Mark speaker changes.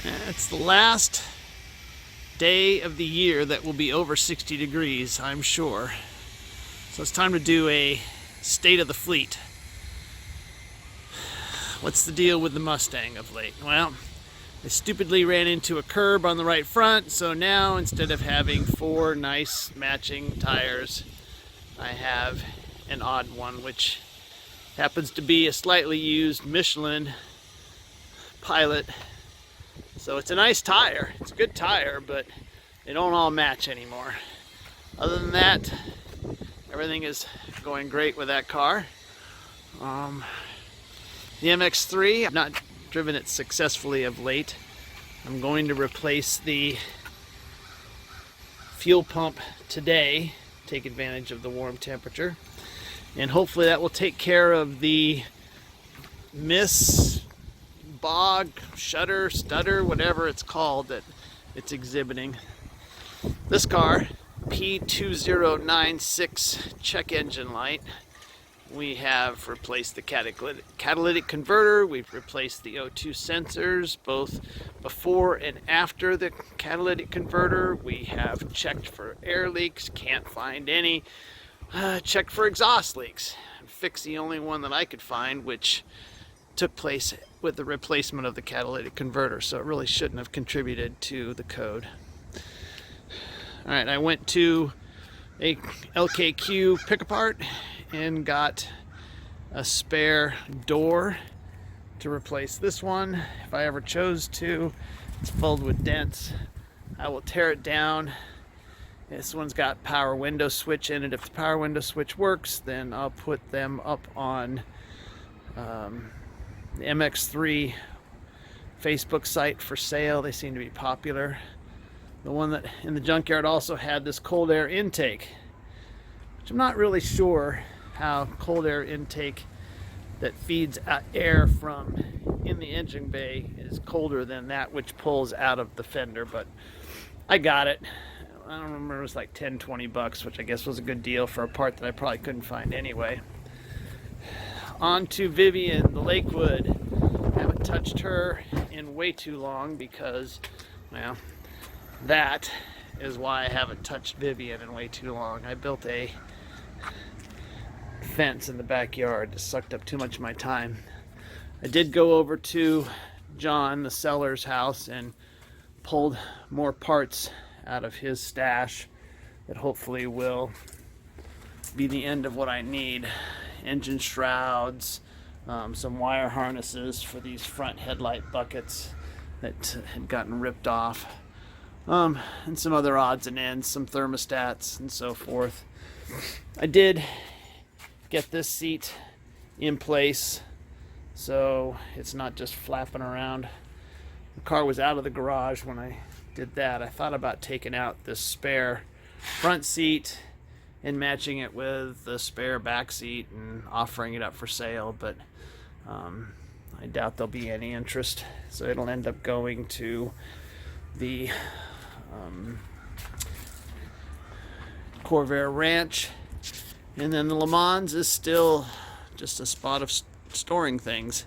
Speaker 1: It's the last day of the year that will be over 60 degrees, I'm sure. So it's time to do a state of the fleet. What's the deal with the Mustang of late? Well, I stupidly ran into a curb on the right front, so now instead of having 4 nice matching tires, I have an odd one, which happens to be a slightly used Michelin Pilot. So it's a nice tire, it's a good tire, but they don't all match anymore. Other than that, everything is going great with that car. The MX-3, I've not driven it successfully of late. I'm going to replace the fuel pump today, take advantage of the warm temperature, and hopefully that will take care of the bog, shutter, stutter, whatever it's called that it's exhibiting. This car, P2096 check engine light. We have replaced the catalytic converter. We've replaced the O2 sensors, both before and after the catalytic converter. We have checked for air leaks, can't find any. Checked for exhaust leaks, fixed the only one that I could find, which took place with the replacement of the catalytic converter, so it really shouldn't have contributed to the code. Alright, I went to a LKQ pick-apart and got a spare door to replace this one. If I ever chose to, it's filled with dents. I will tear it down. This one's got power window switch in it. If the power window switch works, then I'll put them up on the MX-3 Facebook site for sale. They seem to be popular. The one that in the junkyard also had this cold air intake, which I'm not really sure how cold air intake that feeds air from in the engine bay is colder than that which pulls out of the fender, but I got it. I don't remember, it was like 10-20 bucks, which I guess was a good deal for a part that I probably couldn't find anyway. On to Vivian, the Lakewood. Haven't touched her in way too long because, well, that is why I haven't touched Vivian in way too long. I built a fence in the backyard that sucked up too much of my time. I did go over to John, the seller's house, and pulled more parts out of his stash that hopefully will be the end of what I need. Engine shrouds, some wire harnesses for these front headlight buckets that had gotten ripped off, and some other odds and ends, some thermostats and so forth. I did get this seat in place so it's not just flapping around. The car was out of the garage when I did that. I thought about taking out this spare front seat and matching it with the spare back seat and offering it up for sale, but I doubt there'll be any interest, so it'll end up going to the Corvair Ranch, and then the Le Mans is still just a spot of storing things.